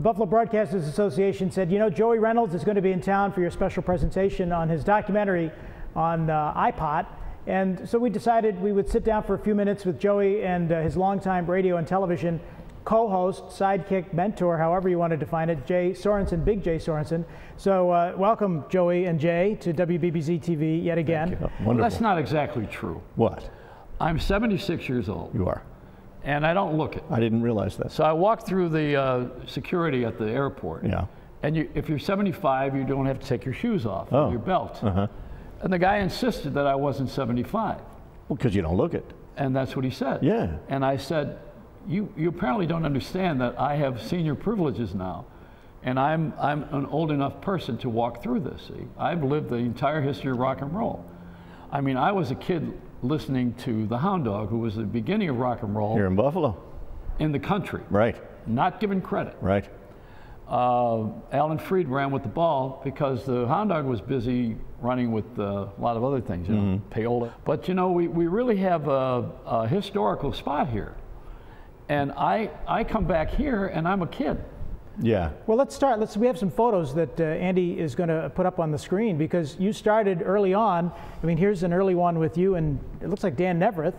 Buffalo Broadcasters Association said, you know, Joey Reynolds is going to be in town for your special presentation on his documentary on iPod. And so we decided we would sit down for a few minutes with Joey and his longtime radio and television co-host, sidekick, mentor, however you want to define it, Jay Sorensen, Big Jay Sorensen. So welcome, Joey and Jay, to WBBZ-TV yet again. Well, that's not exactly true. What? I'm 76 years old. You are. And I don't look it. I didn't realize that. So I walked through the security at the airport. Yeah. And if you're 75, you don't have to take your shoes off, or your belt. And the guy insisted that I wasn't 75. Well, because you don't look it. And that's what he said. Yeah. And I said, you apparently don't understand that I have senior privileges now. And I'm an old enough person to walk through this. See? I've lived the entire history of rock and roll. I mean, I was a kid listening to the Hound Dog, who was the beginning of rock and roll. Here in Buffalo. In the country. Right. Not given credit. Right. Alan Freed ran with the ball because the Hound Dog was busy running with a lot of other things, you know, payola. But you know, we really have a historical spot here. And I come back here and I'm a kid. Yeah. Well, let's start. We have some photos that Andy is going to put up on the screen because you started early on. I mean, here's an early one with you and it looks like Dan Nevereth.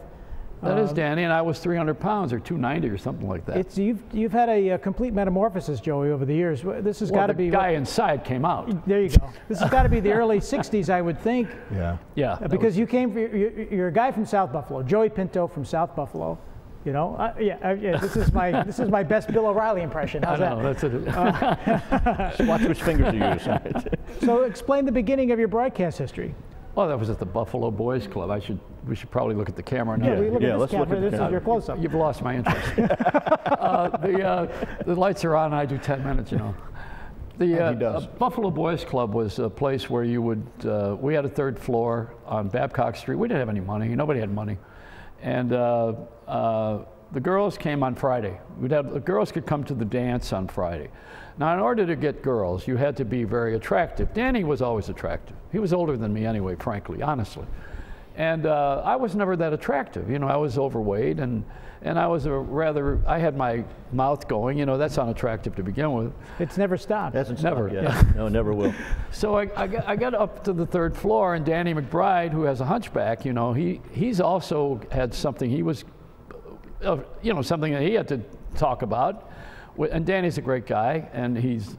That is Danny, and I was 300 pounds or 290 or something like that. You've had a complete metamorphosis, Joey, over the years. This has got to be. The guy inside came out. There you go. This has got to be the early 60s, I would think. Yeah. Yeah. Because you came, you're a guy from South Buffalo, Joey Pinto from South Buffalo. You know, this is my best Bill O'Reilly impression. How's that? That's it. Watch which fingers you use. So explain the beginning of your broadcast history. Well, that was at the Buffalo Boys Club. We should probably look at the camera now. Yeah, let's look at the camera. This is your close-up. You've lost my interest. The lights are on. I do 10 minutes. You know. The Buffalo Boys Club was a place where you would. We had a third floor on Babcock Street. We didn't have any money. Nobody had money, and the girls came on Friday. The girls could come to the dance on Friday. Now, in order to get girls, you had to be very attractive. Danny was always attractive. He was older than me anyway, frankly, honestly. And I was never that attractive. You know, I was overweight, and I was I had my mouth going. You know, that's unattractive to begin with. It's never stopped. Hasn't never. Stopped yet. Yeah. No, never will. So I got up to the third floor, and Danny McBride, who has a hunchback, you know, he's also had something. He was, you know, something that he had to talk about. And Danny's a great guy, and he's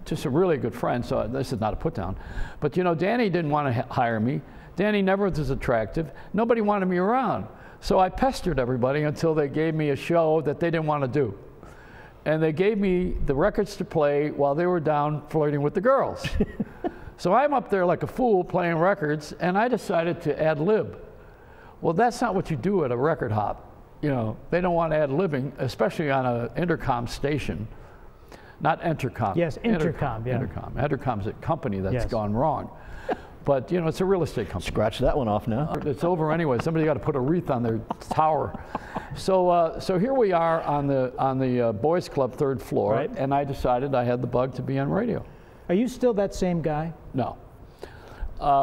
just a really good friend, so this is not a put down. But you know, Danny didn't want to hire me. Danny never was attractive. Nobody wanted me around. So I pestered everybody until they gave me a show that they didn't want to do. And they gave me the records to play while they were down flirting with the girls. So I'm up there like a fool playing records, and I decided to ad lib. Well, that's not what you do at a record hop. You know, they don't want ad-libbing, especially on an intercom station. Not intercom. Yes, intercom, yeah. Intercom. Intercom's a company that's gone wrong. But, you know, it's a real estate company. Scratch that one off now. It's over anyway. Somebody got to put a wreath on their tower. So here we are on the Boys Club third floor, and I decided I had the bug to be on radio. Are you still that same guy? No.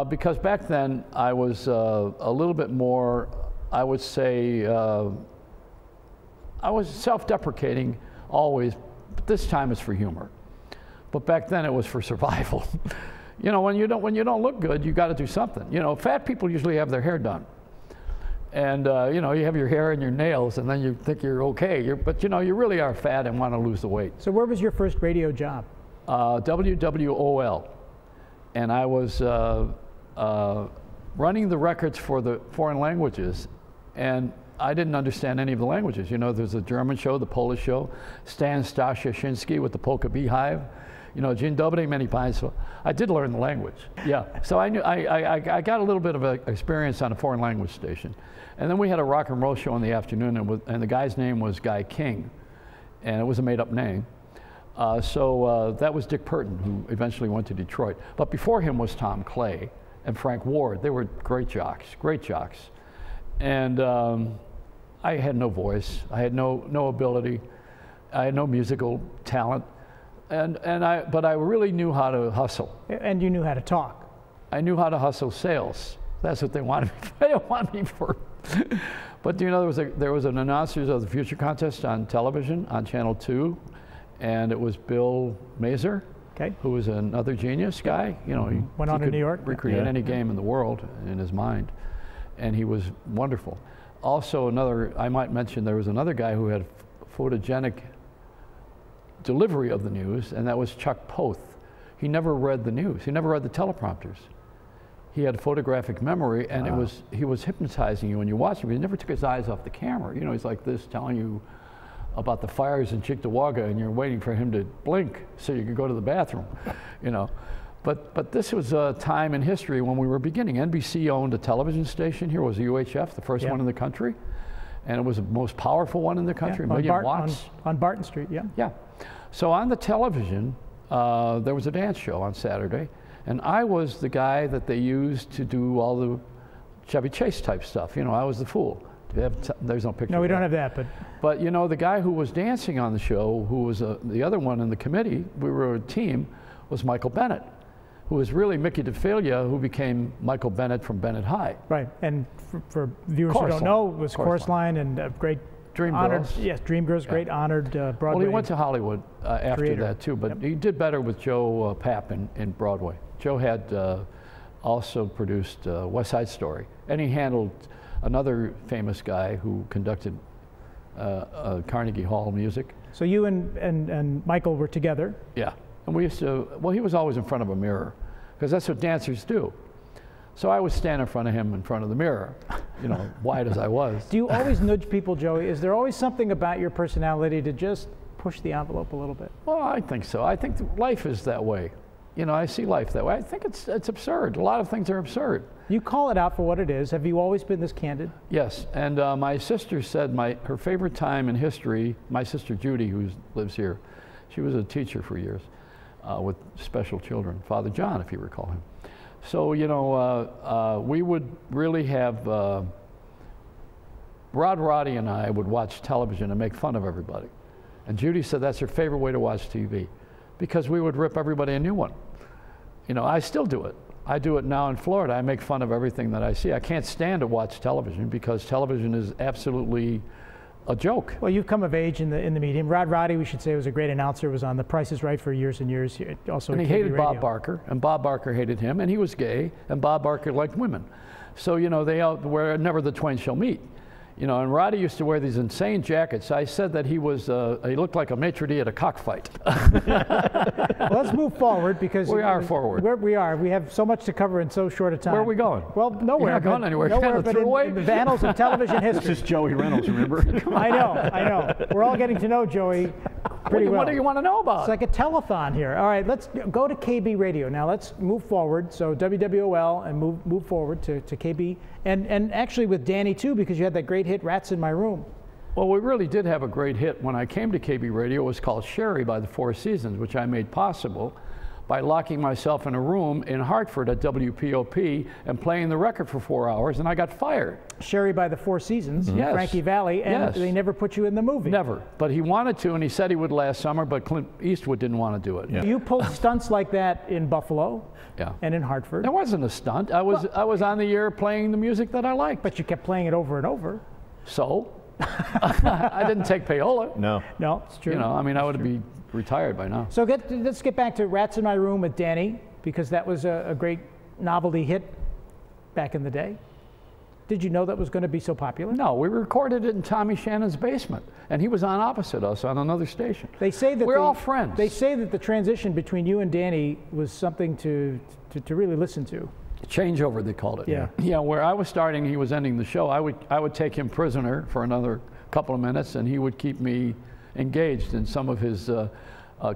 Because back then I was a little bit more, I would say, I was self-deprecating always, but this time it's for humor. But back then it was for survival. You know, when you don't look good, you got to do something. You know, fat people usually have their hair done, and you know, you have your hair and your nails, and then you think you're okay. But you know, you really are fat and want to lose the weight. So where was your first radio job? WWOL, and I was running the records for the foreign languages, and I didn't understand any of the languages. You know, there's a German show, the Polish show, Stan Staszynski with the Polka Beehive. You know, Dzień dobry, many państwo. I did learn the language. Yeah. So I knew I got a little bit of experience on a foreign language station, and then we had a rock and roll show in the afternoon, and the guy's name was Guy King, and it was a made-up name. So that was Dick Purton, who eventually went to Detroit. But before him was Tom Clay and Frank Ward. They were great jocks, and I had no voice. I had no ability. I had no musical talent. But I really knew how to hustle. And you knew how to talk. I knew how to hustle sales. That's what they wanted me for. They didn't want me for. But you know, there was an Announcers of the Future contest on television on Channel 2, and it was Bill Mazer, Okay. who was another genius guy. You know, he Went on to could New York. recreate any game in the world in his mind, and he was wonderful. Also, I might mention, there was another guy who had photogenic delivery of the news, and that was Chuck Poth. He never read the news. He never read the teleprompters. He had photographic memory, and he was hypnotizing you when you watched him. He never took his eyes off the camera. You know, he's like this, telling you about the fires in Cheektowaga, and you're waiting for him to blink so you could go to the bathroom, you know. But this was a time in history when we were beginning. NBC owned a television station here. It was UHF, the first one in the country, and it was the most powerful one in the country, a million watts. On Barton Street, yeah. Yeah. So on the television, there was a dance show on Saturday, and I was the guy that they used to do all the Chevy Chase type stuff. You know, I was the fool. There's no picture. No, we of don't that. have that, But you know, the guy who was dancing on the show, who was the other one in the committee, we were a team, was Michael Bennett, who was really Mickey DeFalia, who became Michael Bennett from Bennett High. Right, and for viewers who don't know, it was Chorus Line and a great honored, Dreamgirls. Yes, Dreamgirls, great honored Broadway. Well, he went to Hollywood after creator. that too, but he did better with Joe Papp in Broadway. Joe had also produced West Side Story, and he handled another famous guy who conducted Carnegie Hall music. So you and Michael were together. Yeah, and we used to, well, he was always in front of a mirror, because that's what dancers do. So I would stand in front of him in front of the mirror, you know, wide as I was. Do you always nudge people, Joey? Is there always something about your personality to just push the envelope a little bit? Well, I think so. I think life is that way. You know, I see life that way. I think it's absurd. A lot of things are absurd. You call it out for what it is. Have you always been this candid? Yes, and my sister said her favorite time in history, my sister Judy, who lives here, she was a teacher for years with special children, Father John, if you recall him. So, you know, we would really have, Roddy and I would watch television and make fun of everybody. And Judy said that's her favorite way to watch TV, because we would rip everybody a new one. You know, I still do it. I do it now in Florida. I make fun of everything that I see. I can't stand to watch television because television is absolutely a joke. Well, you've come of age in the medium. Roddy, we should say, was a great announcer, was on The Price is Right for years and years. Also, and he hated Bob Barker, and Bob Barker hated him, and he was gay, and Bob Barker liked women. So, you know, where never the twain shall meet. You know, and Roddy used to wear these insane jackets. I said that he looked like a maitre d' at a cockfight. Well, let's move forward, because we are forward. We are. We have so much to cover in so short a time. Where are we going? Well, nowhere. You're not going anywhere. Nowhere, but in the annals of television history. This is Joey Reynolds, remember? I know. We're all getting to know Joey pretty well. What do you want to know about? It's like a telethon here. All right, let's go to KB Radio. Now let's move forward. So WWOL, and move forward to KB. And actually with Danny too, because you had that great hit, Rats in My Room. Well, we really did have a great hit. When I came to KB Radio, it was called Sherry by the Four Seasons, which I made possible by locking myself in a room in Hartford at WPOP and playing the record for 4 hours, and I got fired. Sherry by the Four Seasons, Yes. Frankie Valli, and they never put you in the movie. Never. But he wanted to, and he said he would last summer, but Clint Eastwood didn't want to do it. Yeah. You pulled stunts like that in Buffalo and in Hartford. That wasn't a stunt. I was on the air playing the music that I liked. But you kept playing it over and over. So? I didn't take payola. No. No, it's true. You know, I mean, I would be retired by now. So let's get back to Rats in My Room with Danny, because that was a great novelty hit back in the day. Did you know that was going to be so popular? No, we recorded it in Tommy Shannon's basement, and he was on opposite us on another station. They say that we're all friends. They say that the transition between you and Danny was something to really listen to. Changeover, they called it. Yeah. Yeah, where I was starting, he was ending the show. I would take him prisoner for another couple of minutes, and he would keep me engaged in some of his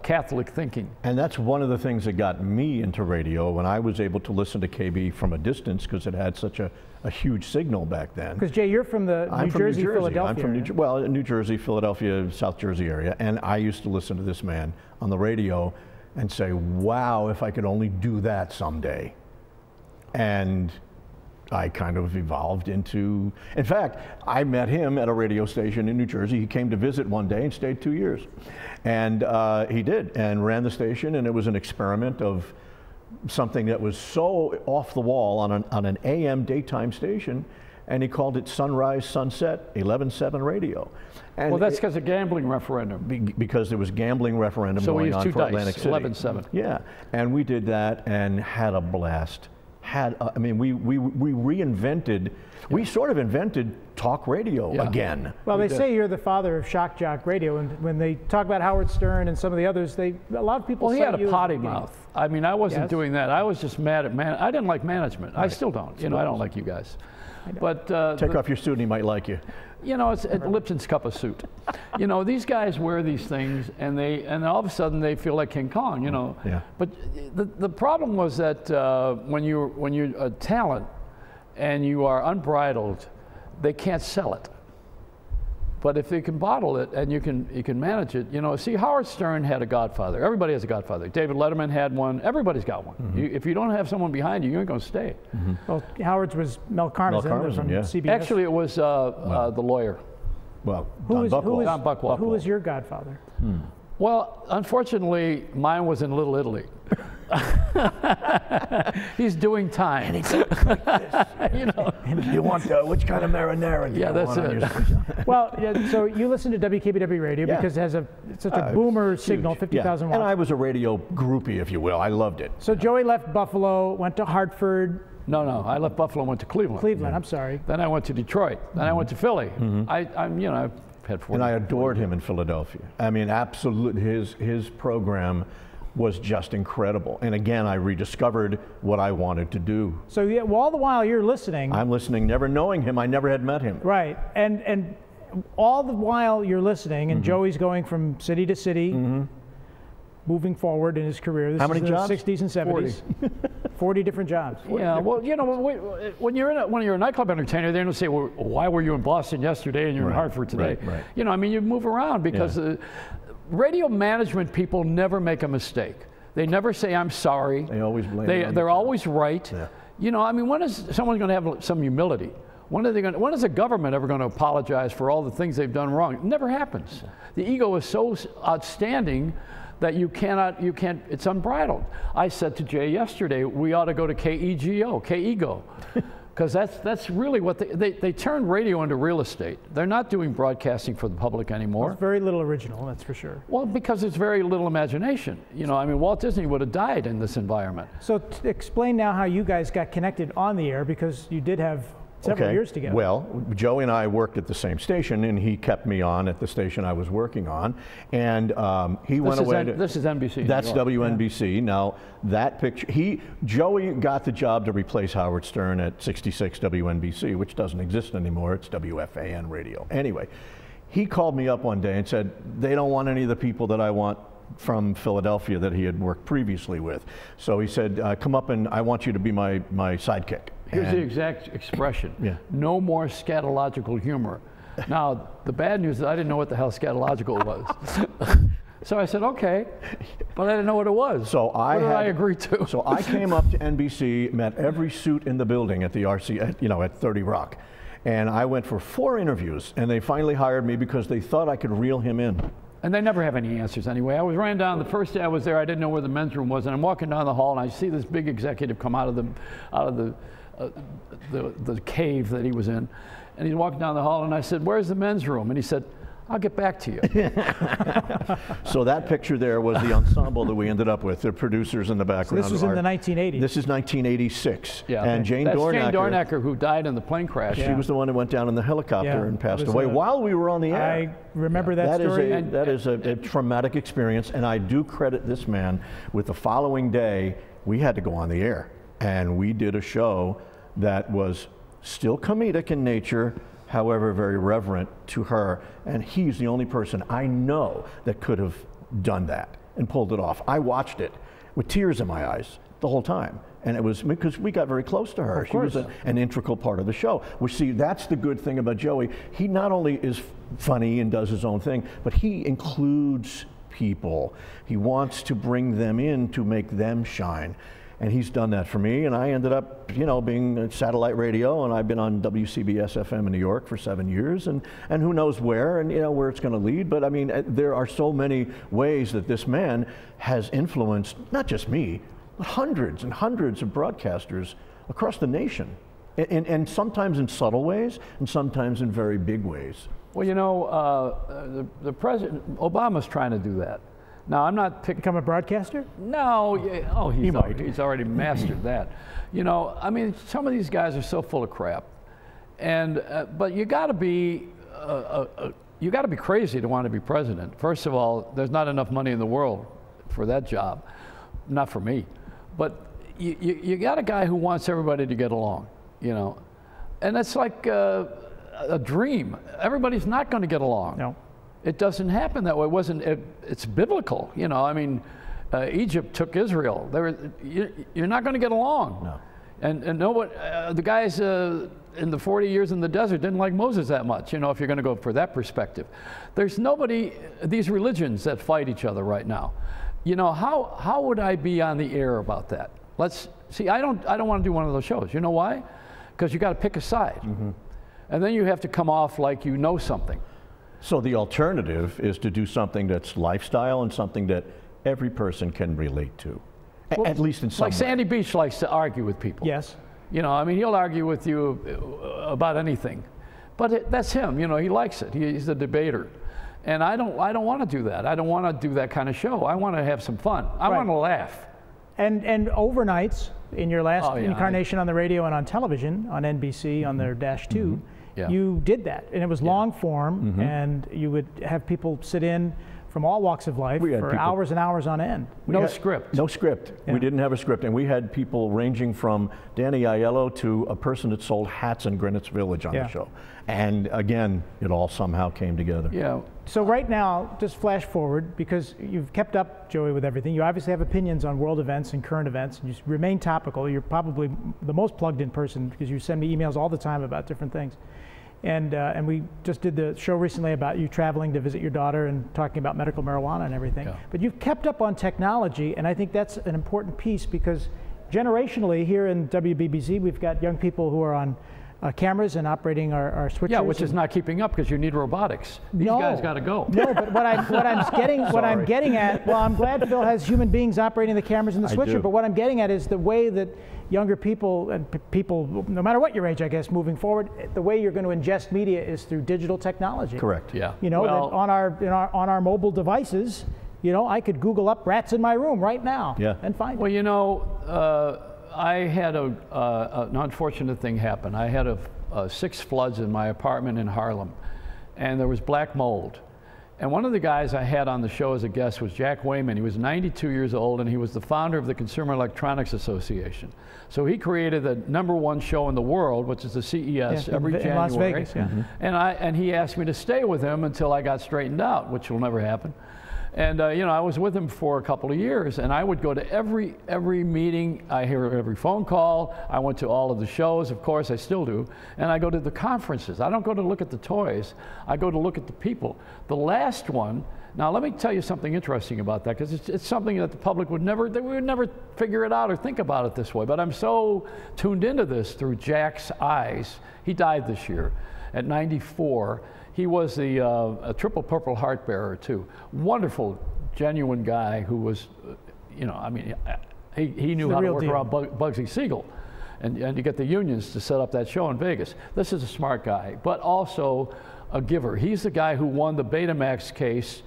Catholic thinking. And that's one of the things that got me into radio, when I was able to listen to KB from a distance, because it had such a huge signal back then. Because Jay, you're from the New Jersey, Philadelphia. I'm from New Jersey, Philadelphia, South Jersey area, and I used to listen to this man on the radio and say, wow, if I could only do that someday. And I kind of evolved into, in fact, I met him at a radio station in New Jersey. He came to visit one day and stayed 2 years. And he did, and ran the station, and it was an experiment of something that was so off the wall on an AM daytime station. and he called it Sunrise Sunset 11/7 Radio. And well, that's because of gambling referendum. Because there was gambling referendum so going on for Atlantic City. 11/7. Yeah, and we did that and had a blast. I mean, we reinvented, we sort of invented talk radio again. Well, they say you're the father of shock jock radio, and when they talk about Howard Stern and some of the others, a lot of people well, say he had a potty mouth. I mean, I wasn't doing that. I was just mad at I didn't like management. Right. I still don't. You know, I don't like you guys. But take off your suit and he might like you. You know, it's Lipton's cup of suit. You know, these guys wear these things, and all of a sudden they feel like King Kong. You know. Yeah. But the problem was that when you're a talent and you are unbridled, they can't sell it. But if they can bottle it and you can manage it, you know. See, Howard Stern had a godfather. Everybody has a godfather. David Letterman had one. Everybody's got one. Mm-hmm. If you don't have someone behind you, you ain't going to stay. Mm-hmm. Well, Howard's was Mel Karmazin from CBS. Actually, it was the lawyer. Well, Don Buchwald. Who was your godfather? Well, unfortunately, mine was in Little Italy. He's doing time. And he's like this. You know. You want which kind of marinara? Yeah, that's it. Well, so you listen to WKBW radio because it has such a boomer signal, 50,000 watts. And I was a radio groupie, if you will. I loved it. So Joey left Buffalo, went to Hartford. No, I left Buffalo and went to Cleveland. Cleveland, I'm sorry. Then I went to Detroit. Then I went to Philly. I'm, you know, I've had 40. And I adored him in Philadelphia. I mean, absolutely, his program was just incredible. And again, I rediscovered what I wanted to do. So yeah, well, all the while you're listening. I'm listening, never knowing him. I never had met him. Right, and all the while you're listening, and Joey's going from city to city, moving forward in his career. This How many is jobs? The 60s and 70s. 40 different jobs. Yeah, well, you know, when you're a nightclub entertainer, they don't say, well, why were you in Boston yesterday and you're in Hartford today? Right. You know, I mean, you move around because radio management people never make a mistake. They never say, I'm sorry. They always blame. They're always right. Yeah. You know, I mean, when is someone going to have some humility? When is the government ever going to apologize for all the things they've done wrong? It never happens. The ego is so outstanding that you can't, it's unbridled. I said to Jay yesterday, we ought to go to KEGO, because that's really what they turned radio into real estate. They're not doing broadcasting for the public anymore. Well, it's very little original, that's for sure. Well, because there's very little imagination. You know, I mean, Walt Disney would have died in this environment. So explain now how you guys got connected on the air, because you did have several years together. Well, Joey and I worked at the same station, and he kept me on at the station I was working on. And he went away. This is NBC. That's WNBC. Yeah. Now, that picture, Joey got the job to replace Howard Stern at 66 WNBC, which doesn't exist anymore. It's WFAN radio. Anyway, he called me up one day and said, they don't want any of the people that I want from Philadelphia that he had worked previously with. So he said, come up and I want you to be my sidekick. Here's the exact expression. Yeah. No more scatological humor. Now, the bad news is I didn't know what the hell scatological was. So I said, okay, but I didn't know what it was. So what did I agree to? So I came up to NBC, met every suit in the building at the RC, at 30 Rock. And I went for 4 interviews, and they finally hired me because they thought I could reel him in. And they never have any answers anyway. I ran down, the first day I was there, I didn't know where the men's room was, and I'm walking down the hall, and I see this big executive come out of the cave that he was in. And he's walking down the hall, and I said, where's the men's room? And he said, I'll get back to you. So that picture there was the ensemble that we ended up with, the producers in the background. So this was in the 1980s. This is 1986. Yeah. And Jane That's Dornacker. Jane Dornacker, who died in the plane crash. She was the one who went down in the helicopter and passed away while we were on the air. I remember that story. That is a traumatic experience, and I do credit this man with the following day, we had to go on the air. And we did a show that was still comedic in nature, however very reverent to her, and he's the only person I know that could have done that and pulled it off. I watched it with tears in my eyes the whole time, and it was because we got very close to her. She was an integral part of the show. Which, see, that's the good thing about Joey. He not only is funny and does his own thing, but he includes people. He wants to bring them in to make them shine. And he's done that for me, and I ended up, being at satellite radio, and I've been on WCBS-FM in New York for 7 years, and who knows where, and where it's going to lead. But I mean, there are so many ways that this man has influenced not just me, but hundreds and hundreds of broadcasters across the nation. And sometimes in subtle ways, and sometimes in very big ways. Well, you know, the president, Obama's trying to do that. Now, I'm not picking... Become a broadcaster? No, he's already mastered that. You know, I mean, some of these guys are so full of crap. And, but you got to be crazy to want to be president. First of all, there's not enough money in the world for that job. Not for me. But you got a guy who wants everybody to get along, you know. And it's like a dream. Everybody's not going to get along. No. It doesn't happen that way. It's biblical, you know. I mean, Egypt took Israel. You're not going to get along. No. And know what? The guys in the 40 years in the desert didn't like Moses that much, you know, if you're going to go for that perspective. There's nobody, these religions that fight each other right now. You know, how would I be on the air about that? Let's see, I don't want to do one of those shows. You know why? Because you got to pick a side. Mm-hmm. And then you have to come off like you know something. So the alternative is to do something that's lifestyle and something that every person can relate to, well, at least in some like way. Sandy Beach likes to argue with people. Yes. You know, I mean, he'll argue with you about anything, but that's him. You know, he likes it. He's a debater, and I don't want to do that. I don't want to do that kind of show. I want to have some fun. I want to laugh. And overnights in your last incarnation on the radio and on television on NBC on their Dash 2. Mm-hmm. Yeah. You did that, and it was long form, and you would have people sit in from all walks of life for hours and hours on end. No script. No script. Yeah. We didn't have a script, and we had people ranging from Danny Aiello to a person that sold hats in Greenwich Village on the show. And again, it all somehow came together. Yeah. So right now, just flash forward, because you've kept up, Joey, with everything. You obviously have opinions on world events and current events, and you remain topical. You're probably the most plugged in person because you send me emails all the time about different things. And we just did the show recently about you traveling to visit your daughter and talking about medical marijuana and everything. Yeah. But you've kept up on technology, and I think that's an important piece because generationally here in WBBZ, we've got young people who are on cameras and operating our switchers. Yeah, which is not keeping up because you need robotics. These guys got to go. No, but what I'm getting at, well, I'm glad Phil has human beings operating the cameras and the switcher, but what I'm getting at is the way that younger people and people, no matter what your age, I guess, moving forward, the way you're going to ingest media is through digital technology. Correct. Yeah. You know, that on our mobile devices, you know, I could Google up rats in my room right now and find it. Well, you know, I had an unfortunate thing happen. I had 6 floods in my apartment in Harlem, and there was black mold. And one of the guys I had on the show as a guest was Jack Wayman. He was 92 years old, and he was the founder of the Consumer Electronics Association. So he created the #1 show in the world, which is the CES every January. In Las Vegas, and he asked me to stay with him until I got straightened out, which will never happen. And you know, I was with him for a couple of years, and I would go to every meeting. I hear every phone call. I went to all of the shows, of course, I still do. And I go to the conferences. I don't go to look at the toys. I go to look at the people. The last one. Now, let me tell you something interesting about that, because it's something that the public would never figure it out or think about it this way. But I'm so tuned into this through Jack's eyes. He died this year at 94. He was a triple Purple Heart bearer too. Wonderful, genuine guy who was, you know, I mean, he knew how to work around Bugsy Siegel, and to get the unions to set up that show in Vegas. This is a smart guy, but also a giver. He's the guy who won the Betamax case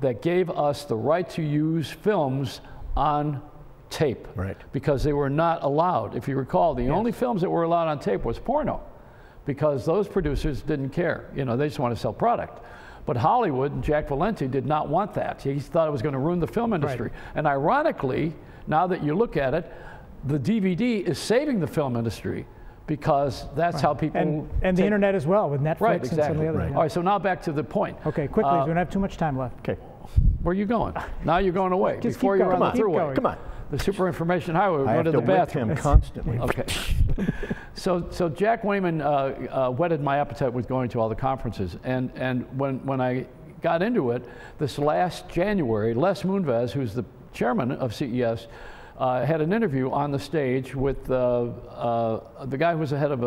that gave us the right to use films on tape, because they were not allowed. If you recall, the only films that were allowed on tape was porno, because those producers didn't care. You know, they just want to sell product. But Hollywood and Jack Valenti did not want that. He thought it was going to ruin the film industry. And ironically, now that you look at it, the DVD is saving the film industry, because that's how people... And the internet as well, with Netflix and some of the other... All right, so now back to the point. Okay, quickly, we don't have too much time left. Okay. Where are you going? Now you're going away. Before you're on the thruway. Come on. The super information highway, we go to the bathroom. I have to whip him constantly. Okay. So Jack Wayman whetted my appetite with going to all the conferences. And when I got into it, this last January, Les Moonves, who's the chairman of CES, had an interview on the stage with the guy who was the head of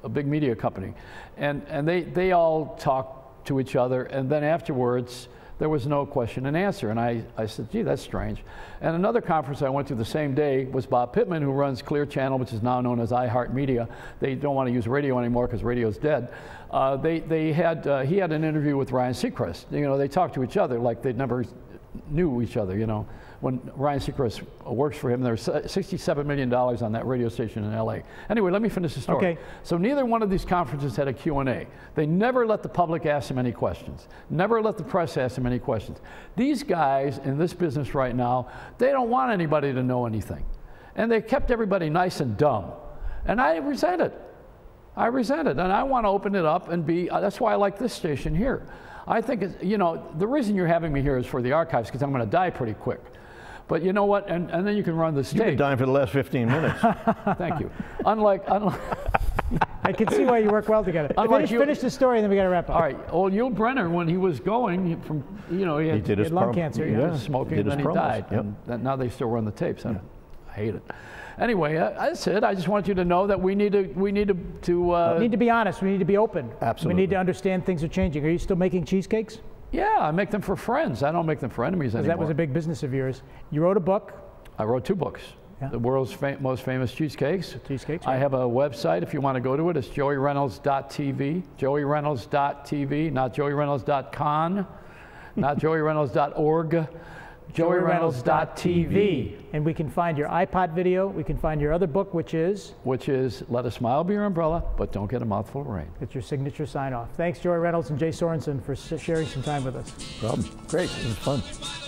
a big media company. And they all talked to each other, and then afterwards, There was no question and answer. And I said, gee, that's strange. And another conference I went to the same day was Bob Pittman, who runs Clear Channel, which is now known as iHeartMedia. They don't want to use radio anymore because radio's dead. He had an interview with Ryan Seacrest. You know, they talked to each other like they'd never knew each other, you know. When Ryan Seacrest works for him, there's $67 million on that radio station in LA. Anyway, let me finish the story. Okay. So neither one of these conferences had a Q&A. They never let the public ask them any questions. Never let the press ask them any questions. These guys in this business right now, they don't want anybody to know anything. And they kept everybody nice and dumb. And I resent it. I resent it. And I want to open it up and be, that's why I like this station here. I think, you know, the reason you're having me here is for the archives, because I'm going to die pretty quick. But you know what? And then you can run the stage. You've been dying for the last 15 minutes. Thank you. Unlike I can see why you work well together. Finish the story, and then we got to wrap up. All right. Well, Yul Brynner, when he was going from, you know, he did his lung cancer. He was smoking, and then he died. Yep. And now they still run the tapes. I hate it. Anyway, that's it. I just want you to know that we need to we need to be honest. We need to be open. Absolutely. We need to understand things are changing. Are you still making cheesecakes? Yeah, I make them for friends. I don't make them for enemies anymore. That was a big business of yours. You wrote a book. I wrote 2 books. Yeah. The world's most famous cheesecakes. Cheesecakes. Right. I have a website if you want to go to it. It's joeyreynolds.tv. joeyreynolds.tv, not joeyreynolds.con, not joeyreynolds.org. joeyreynolds.tv. And we can find your iPod video. We can find your other book, which is? Which is Let a Smile Be Your Umbrella, but Don't Get a Mouthful of Rain. It's your signature sign-off. Thanks, Joey Reynolds and Jay Sorensen, for sharing some time with us. No problem. Great. It was fun.